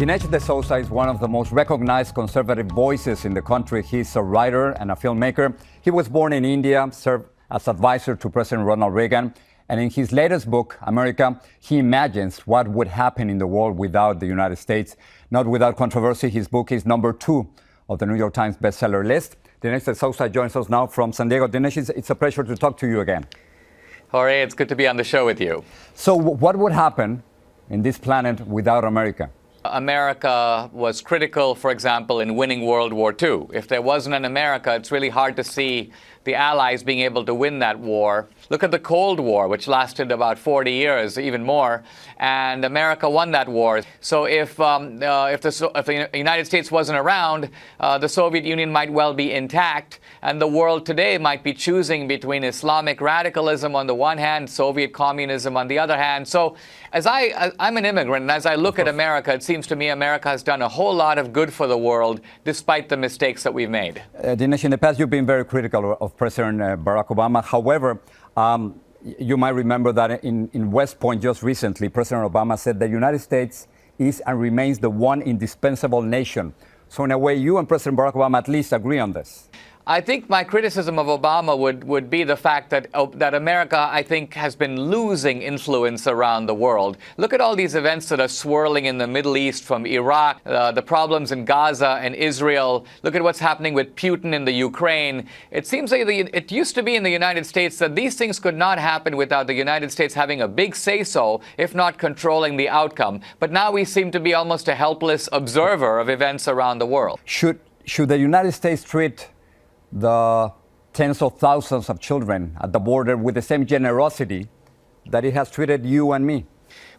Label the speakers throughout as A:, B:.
A: Dinesh D'Souza is one of the most recognized conservative voices in the country. He's a writer and a filmmaker. He was born in India, served as advisor to President Ronald Reagan, and in his latest book, America, he imagines what would happen in the world without the United States. Not without controversy, his book is number 2 of the New York Times bestseller list. Dinesh D'Souza joins us now from San Diego. Dinesh, it's a pleasure to talk to you again.
B: Jorge, it's good to be on the show with you.
A: So what would happen in this planet without America?
B: America was critical, for example, in winning World War II. If there wasn't an America, it's really hard to see the Allies being able to win that war. Look at the Cold War, which lasted about 40 years, even more, and America won that war. So if the United States wasn't around, the Soviet Union might well be intact, and the world today might be choosing between Islamic radicalism on the one hand, Soviet communism on the other hand. So I'm an immigrant, and as I look at America, it seems to me America has done a whole lot of good for the world, despite the mistakes that we've made.
A: Dinesh, in the past, you've been very critical of President Barack Obama. However, you might remember that in West Point just recently, President Obama said the United States is and remains the one indispensable nation. So in a way, you and President Barack Obama at least agree on this.
B: I think my criticism of Obama would be the fact that America, I think, has been losing influence around the world. Look at all these events that are swirling in the Middle East, from Iraq, the problems in Gaza and Israel. Look at what's happening with Putin in the Ukraine. It seems like it used to be in the United States that these things could not happen without the United States having a big say-so, if not controlling the outcome. But now we seem to be almost a helpless observer of events around the world.
A: Should the United States treat the tens of thousands of children at the border with the same generosity that it has treated you and me?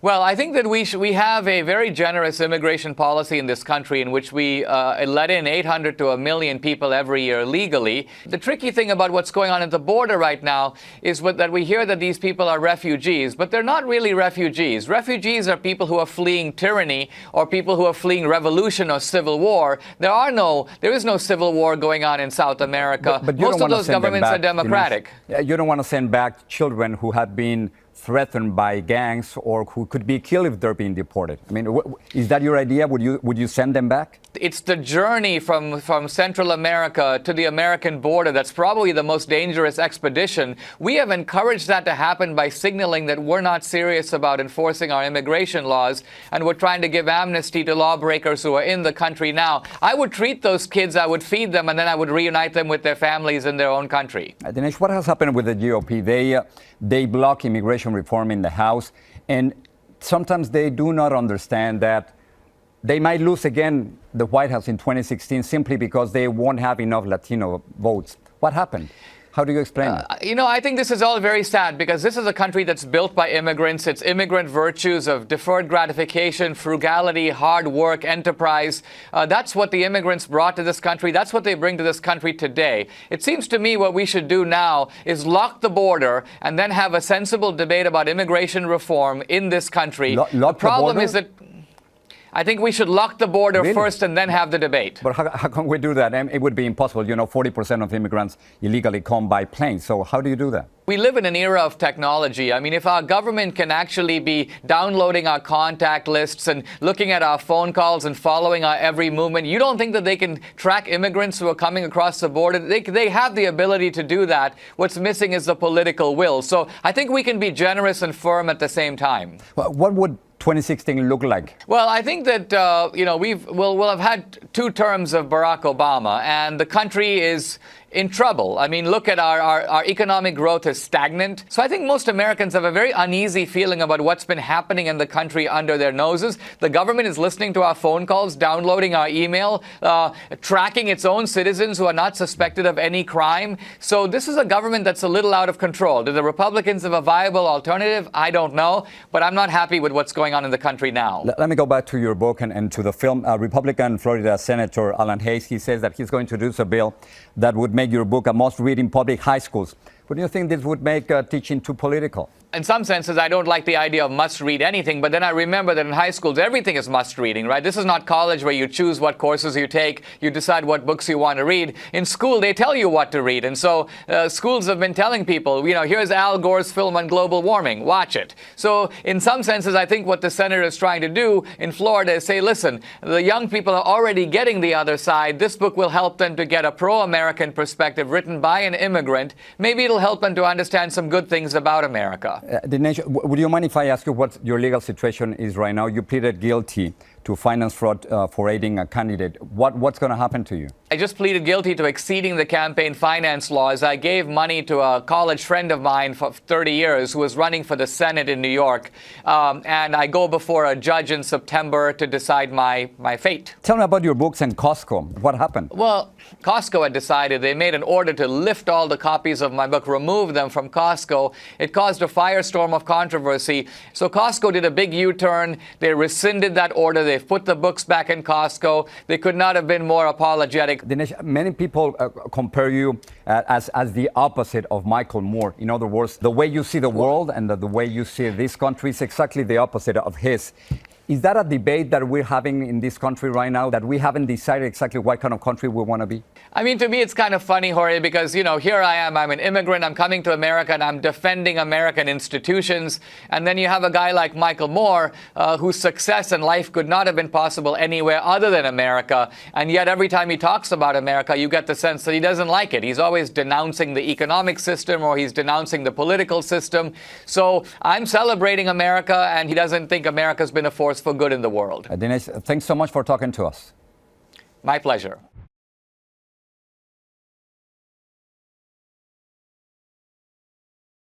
B: Well, I think that we have a very generous immigration policy in this country in which we let in 800 to 1 million people every year legally. The tricky thing about what's going on at the border right now is that we hear that these people are refugees, but they're not really refugees. Refugees are people who are fleeing tyranny or people who are fleeing revolution or civil war. There is no civil war going on in South America.
A: But
B: most of those governments are democratic.
A: You don't want to send back children who have been threatened by gangs or who could be killed if they're being deported. I mean, is that your idea? Would you send them back?
B: It's the journey from Central America to the American border that's probably the most dangerous expedition. We have encouraged that to happen by signaling that we're not serious about enforcing our immigration laws, and we're trying to give amnesty to lawbreakers who are in the country now. I would treat those kids, I would feed them, and then I would reunite them with their families in their own country.
A: Dinesh, what has happened with the GOP? They block immigration reform in the House, and sometimes they do not understand that they might lose again the White House in 2016 simply because they won't have enough Latino votes. What happened? How do you explain it?
B: I think this is all very sad because this is a country that's built by immigrants. It's immigrant virtues of deferred gratification, frugality, hard work, enterprise. That's what the immigrants brought to this country. That's what they bring to this country today. It seems to me what we should do now is lock the border and then have a sensible debate about immigration reform in this country. The problem is that I think we should lock the border first and then have the debate.
A: But how can we do that? It would be impossible. 40% of immigrants illegally come by plane. So how do you do that?
B: We live in an era of technology. I mean, if our government can actually be downloading our contact lists and looking at our phone calls and following our every movement, you don't think that they can track immigrants who are coming across the border? They have the ability to do that. What's missing is the political will. So I think we can be generous and firm at the same time.
A: What would 2016 look like?
B: Well, I think that we'll have had 2 terms of Barack Obama, and the country is in trouble. I mean, look at our economic growth is stagnant. So I think most Americans have a very uneasy feeling about what's been happening in the country under their noses. The government is listening to our phone calls, downloading our email, tracking its own citizens who are not suspected of any crime. So this is a government that's a little out of control. Do the Republicans have a viable alternative? I don't know, but I'm not happy with what's going on in the country now.
A: Let me go back to your book and to the film. Republican Florida Senator Alan Hayes, he says that he's going to introduce a bill that would make your book a must read in public high schools. But do you think this would make teaching too political?
B: in some senses, I don't like the idea of must-read anything, but then I remember that in high schools, everything is must-reading, right? This is not college where you choose what courses you take, you decide what books you want to read. In school, they tell you what to read. And so schools have been telling people, here's Al Gore's film on global warming, watch it. So in some senses, I think what the senator is trying to do in Florida is say, listen, the young people are already getting the other side. This book will help them to get a pro-American perspective written by an immigrant. Maybe it'll help them to understand some good things about America.
A: Dinesh, would you mind if I ask you what your legal situation is right now? You pleaded guilty to finance fraud for aiding a candidate. What's going to happen to you?
B: I just pleaded guilty to exceeding the campaign finance laws. I gave money to a college friend of mine for 30 years who was running for the Senate in New York. And I go before a judge in September to decide my fate.
A: Tell me about your books and Costco. What happened?
B: Well, Costco had decided they made an order to lift all the copies of my book, remove them from Costco. It caused a firestorm of controversy. So Costco did a big U-turn. They rescinded that order. They've put the books back in Costco. They could not have been more apologetic.
A: Dinesh, many people compare you as the opposite of Michael Moore. In other words, the way you see the world and the way you see this country is exactly the opposite of his. Is that a debate that we're having in this country right now, that we haven't decided exactly what kind of country we want to be?
B: I mean, to me, it's kind of funny, Jorge, because, here I am. I'm an immigrant. I'm coming to America, and I'm defending American institutions. And then you have a guy like Michael Moore, whose success in life could not have been possible anywhere other than America. And yet, every time he talks about America, you get the sense that he doesn't like it. He's always denouncing the economic system, or he's denouncing the political system. So I'm celebrating America, and he doesn't think America's been a force for good in the world.
A: Dinesh, thanks so much for talking to us.
B: My pleasure.